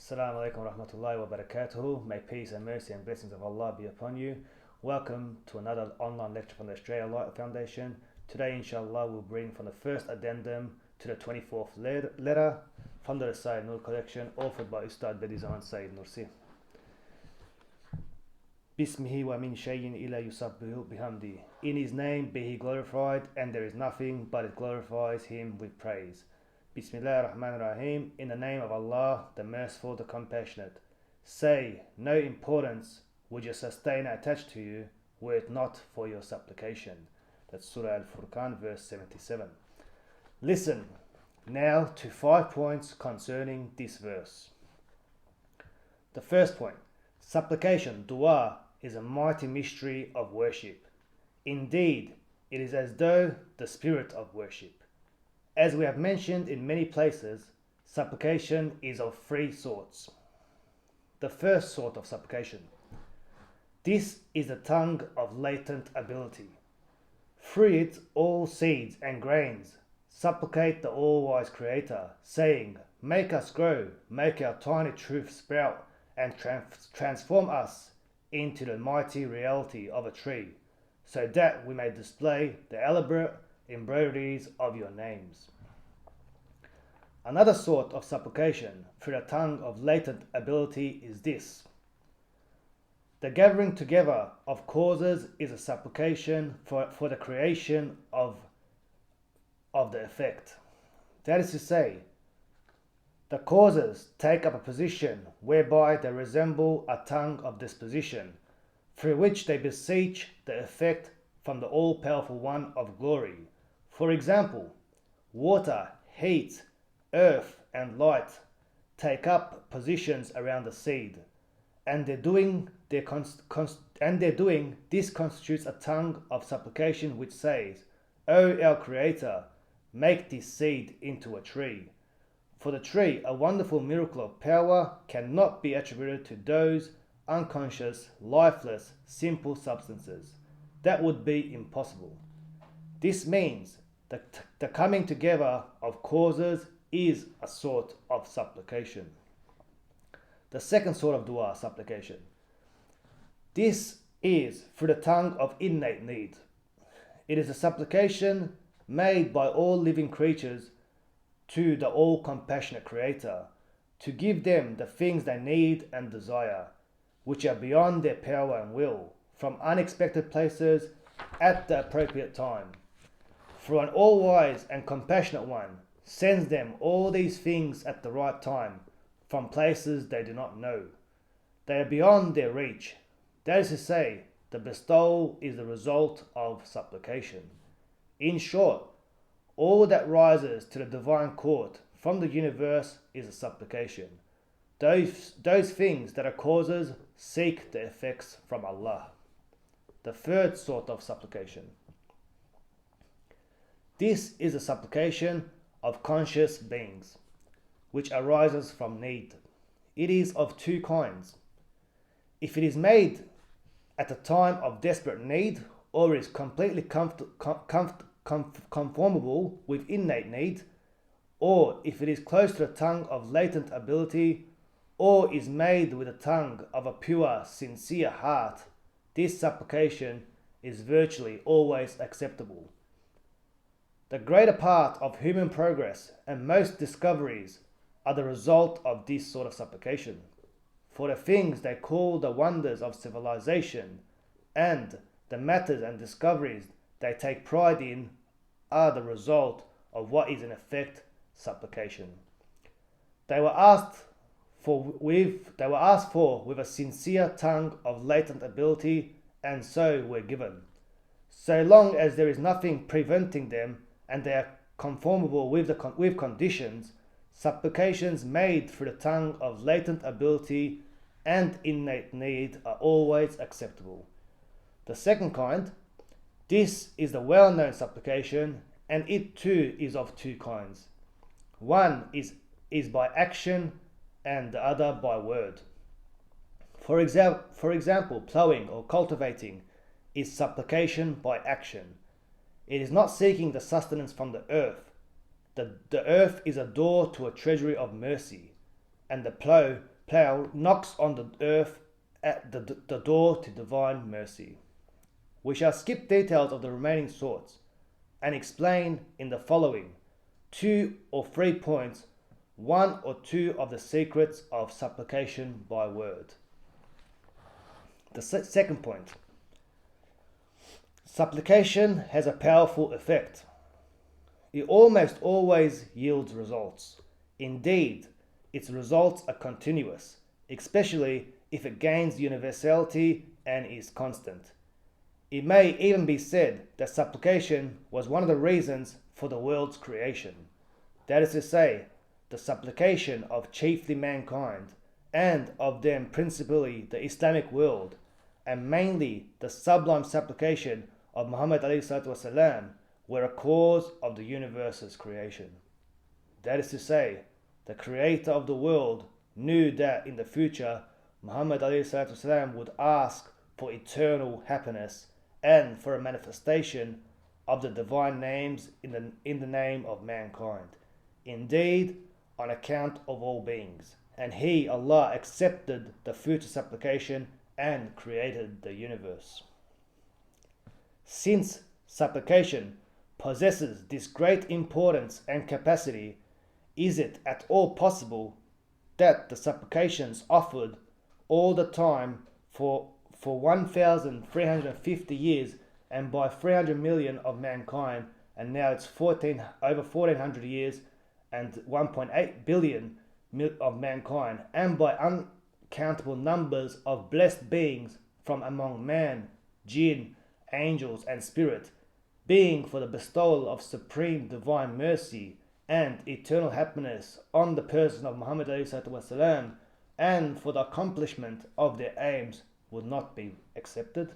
Assalamu alaikum wa rahmatullahi wa barakatuhu. May peace and mercy and blessings of Allah be upon you. Welcome to another online lecture from the Australia Light Foundation. Today, inshallah, we'll bring from the first addendum to the 24th letter from the Risale-i Nur Collection, authored by Ustad Bediuzzaman Said Nursi. Bismihi wa min shayyin illa yusabbihu bihamdi. In his name be he glorified, and there is nothing but it glorifies him with praise. Bismillah ar-Rahman ar-Rahim. In the name of Allah, the Merciful, the Compassionate. Say, no importance would your sustainer attach to you, were it not for your supplication. That's Surah Al-Furqan, verse 77. Listen now to 5 points concerning this verse. The first point, supplication, dua, is a mighty mystery of worship. Indeed, it is as though the spirit of worship. As we have mentioned in many places, supplication is of 3 sorts. The first sort of supplication. This is the tongue of latent ability. Through it, all seeds and grains supplicate the all-wise Creator, saying, make us grow, make our tiny truth sprout, and transform us into the mighty reality of a tree, so that we may display the elaborate embroideries of your names. Another sort of supplication through the tongue of latent ability is this. The gathering together of causes is a supplication for the creation of the effect. That is to say, the causes take up a position whereby they resemble a tongue of disposition, through which they beseech the effect from the all-powerful One of glory. For example, water, heat, earth, and light take up positions around the seed, and their doing this constitutes a tongue of supplication which says, O our Creator, make this seed into a tree. For the tree, a wonderful miracle of power, cannot be attributed to those unconscious, lifeless, simple substances. That would be impossible. This means that the coming together of causes is a sort of supplication. The second sort of dua, supplication. This is through the tongue of innate need. It is a supplication made by all living creatures to the all-compassionate Creator, to give them the things they need and desire, which are beyond their power and will, from unexpected places at the appropriate time. For an all-wise and compassionate One sends them all these things at the right time, from places they do not know. They are beyond their reach. That is to say, the bestowal is the result of supplication. In short, all that rises to the divine court from the universe is a supplication. Those things that are causes seek the effects from Allah. The third sort of supplication. This is a supplication of conscious beings, which arises from need. It is of 2 kinds. If it is made at the time of desperate need, or is completely conformable with innate need, or if it is close to the tongue of latent ability, or is made with the tongue of a pure, sincere heart, this supplication is virtually always acceptable. The greater part of human progress and most discoveries are the result of this sort of supplication. For the things they call the wonders of civilization and the matters and discoveries they take pride in are the result of what is in effect supplication. They were asked for with a sincere tongue of latent ability, and so were given. So long as there is nothing preventing them and they are conformable with conditions, supplications made through the tongue of latent ability and innate need are always acceptable. The second kind, this is the well-known supplication, and it too is of 2 kinds. One is by action and the other by word. For example, plowing or cultivating is supplication by action. It is not seeking the sustenance from the earth. The earth is a door to a treasury of mercy, and the plough plough knocks on the earth at the door to divine mercy. We shall skip details of the remaining sorts and explain in the following 2 or 3 points 1 or 2 of the secrets of supplication by word. The second point. Supplication has a powerful effect. It almost always yields results. Indeed, its results are continuous, especially if it gains universality and is constant. It may even be said that supplication was one of the reasons for the world's creation. That is to say, the supplication of chiefly mankind, and of them principally the Islamic world, and mainly the sublime supplication of Muhammad ﷺ, were a cause of the universe's creation. That is to say, the creator of the world knew that in the future Muhammad ﷺ would ask for eternal happiness and for a manifestation of the divine names in the name of mankind. Indeed, on account of all beings. And He, Allah, accepted the future supplication and created the universe. Since supplication possesses this great importance and capacity, is it at all possible that the supplications offered all the time for 1,350 years and by 300 million of mankind, and now it's over 1,400 years and 1.8 billion of mankind, and by uncountable numbers of blessed beings from among man, jinn, angels and spirit, being for the bestowal of supreme divine mercy and eternal happiness on the person of Muhammad ﷺ, and for the accomplishment of their aims, would not be accepted?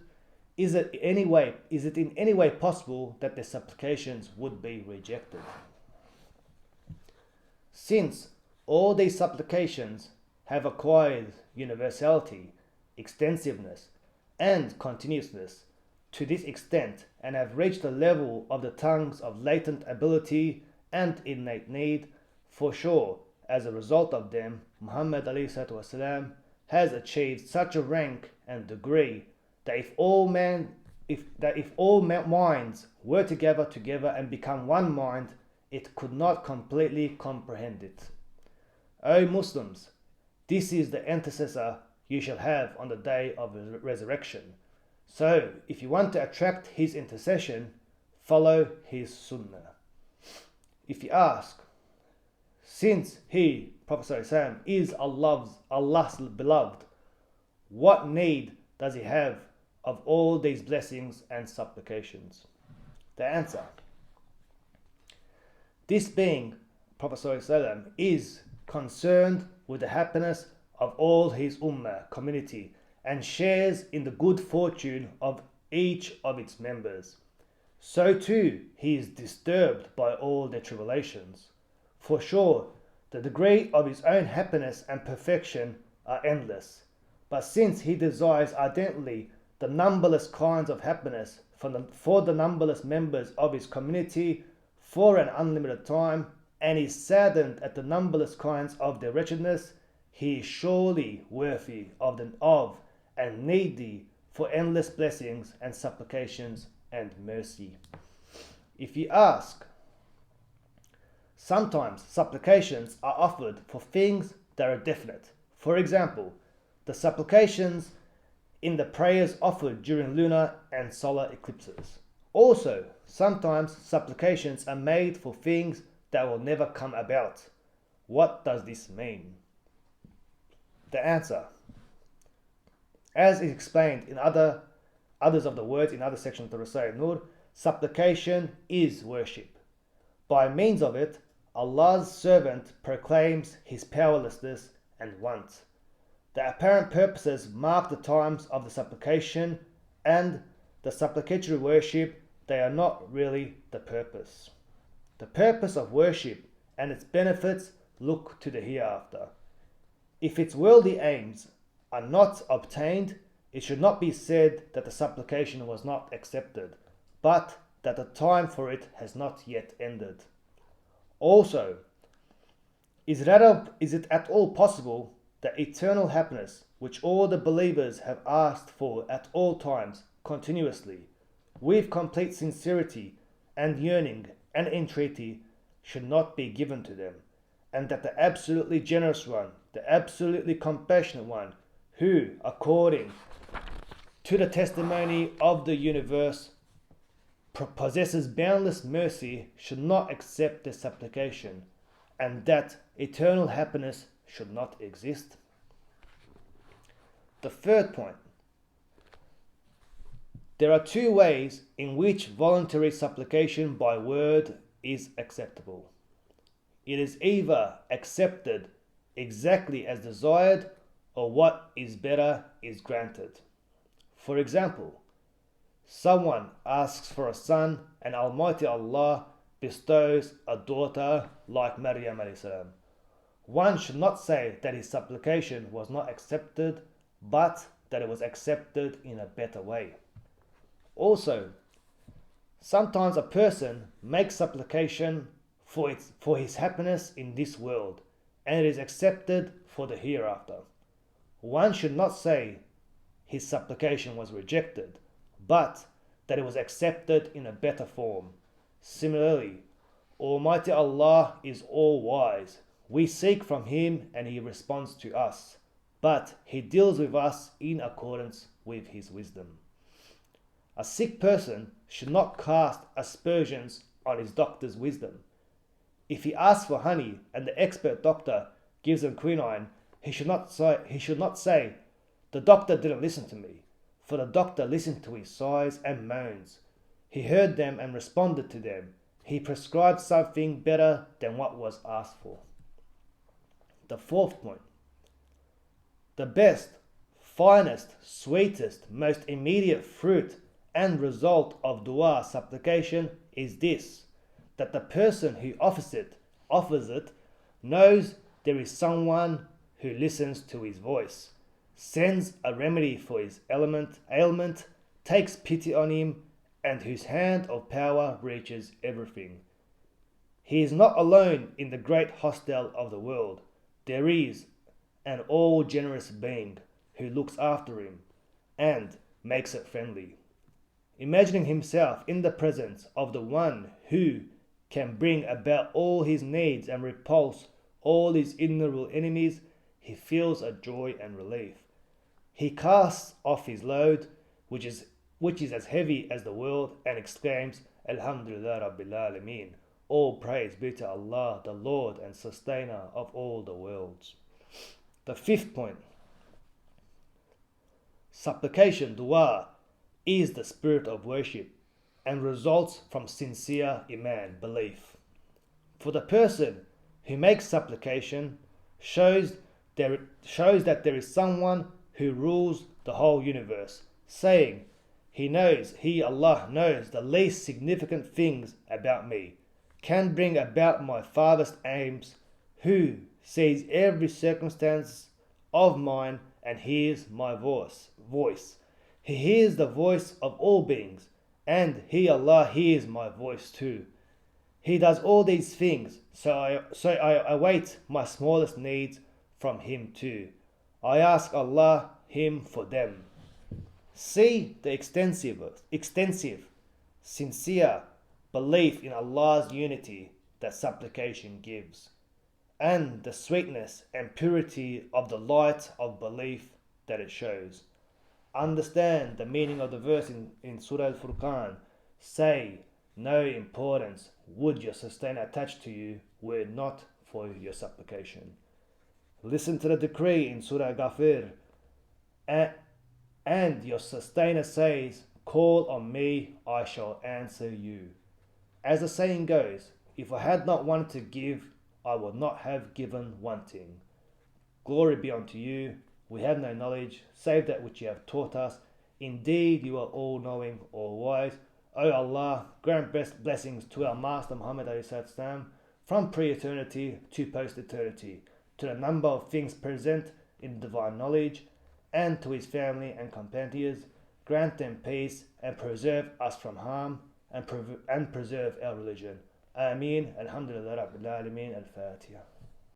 Is it in any way possible that their supplications would be rejected? Since all these supplications have acquired universality, extensiveness, and continuousness to this extent, and have reached the level of the tongues of latent ability and innate need, for sure, as a result of them, Muhammad ﷺ has achieved such a rank and degree that if all minds were to gather together and become one mind, it could not completely comprehend it. O Muslims, this is the intercessor you shall have on the day of resurrection. So, if you want to attract his intercession, follow his sunnah. If you ask, since he, Prophet ﷺ, is Allah's beloved, what need does he have of all these blessings and supplications? The answer: this being, Prophet ﷺ, is concerned with the happiness of all his ummah community and shares in the good fortune of each of its members. So too he is disturbed by all their tribulations. For sure, the degree of his own happiness and perfection are endless. But since he desires ardently the numberless kinds of happiness for the numberless members of his community for an unlimited time, and is saddened at the numberless kinds of their wretchedness, he is surely worthy of and needy for endless blessings and supplications and mercy. If you ask, sometimes supplications are offered for things that are definite. For example, the supplications in the prayers offered during lunar and solar eclipses. Also, sometimes supplications are made for things that will never come about. What does this mean? The answer: as is explained in others of the words in other sections of the Risale-i Nur, supplication is worship. By means of it, Allah's servant proclaims his powerlessness and want. The apparent purposes mark the times of the supplication, and the supplicatory worship, they are not really the purpose. The purpose of worship and its benefits look to the hereafter. If its worldly aims are not obtained, it should not be said that the supplication was not accepted, but that the time for it has not yet ended. Also, is it at all possible the eternal happiness which all the believers have asked for at all times, continuously, with complete sincerity and yearning and entreaty, should not be given to them, and that the absolutely generous one, the absolutely compassionate one, who, according to the testimony of the universe, possesses boundless mercy, should not accept their supplication, and that eternal happiness should not exist. The third point. There are two ways in which voluntary supplication by word is acceptable. It is either accepted exactly as desired, or what is better is granted. For example, someone asks for a son and Almighty Allah bestows a daughter like Maryam alayhi salam. One should not say that his supplication was not accepted, but that it was accepted in a better way. Also, sometimes a person makes supplication for his happiness in this world, and it is accepted for the hereafter. One should not say his supplication was rejected, but that it was accepted in a better form. Similarly, Almighty Allah is all-wise. We seek from Him and He responds to us, but He deals with us in accordance with His wisdom. A sick person should not cast aspersions on his doctor's wisdom. If he asks for honey and the expert doctor gives him quinine, he should not say, "The doctor didn't listen to me," for the doctor listened to his sighs and moans. He heard them and responded to them. He prescribed something better than what was asked for. The fourth point. The best, finest, sweetest, most immediate fruit and result of dua supplication is this, that the person who offers it knows there is someone who listens to his voice, sends a remedy for his ailment, takes pity on him, and whose hand of power reaches everything. He is not alone in the great hostel of the world. There is an all-generous being who looks after him and makes it friendly. Imagining himself in the presence of the one who can bring about all his needs and repulse all his innumerable enemies, he feels a joy and relief. He casts off his load, which is as heavy as the world, and exclaims, Alhamdulillah Rabbil Alameen. All praise be to Allah, the Lord and Sustainer of all the worlds. The fifth point. Supplication, dua, is the spirit of worship and results from sincere iman, belief. For the person who makes supplication shows that there is someone who rules the whole universe, saying, Allah knows the least significant things about me, can bring about my farthest aims, who sees every circumstance of mine and hears my voice. He hears the voice of all beings, and Allah hears my voice too. He does all these things, so I await my smallest needs from Him too. I ask Allah Him for them. See the extensive, sincere belief in Allah's unity that supplication gives, and the sweetness and purity of the light of belief that it shows. Understand the meaning of the verse in Surah Al-Furqan. Say, no importance would your sustainer attach to you were it not for your supplication. Listen to the decree in Surah Ghafir. And your sustainer says, call on me, I shall answer you. As the saying goes, if I had not wanted to give, I would not have given wanting. Glory be unto you. We have no knowledge, save that which you have taught us. Indeed, you are all-knowing, all-wise. O Allah, grant best blessings to our Master Muhammad ﷺ, from pre-eternity to post-eternity, to the number of things present in divine knowledge, and to his family and companions. Grant them peace and preserve us from harm, and preserve our religion. Ameen. Alhamdulillah Rabbil Alameen. Al-Fatiha.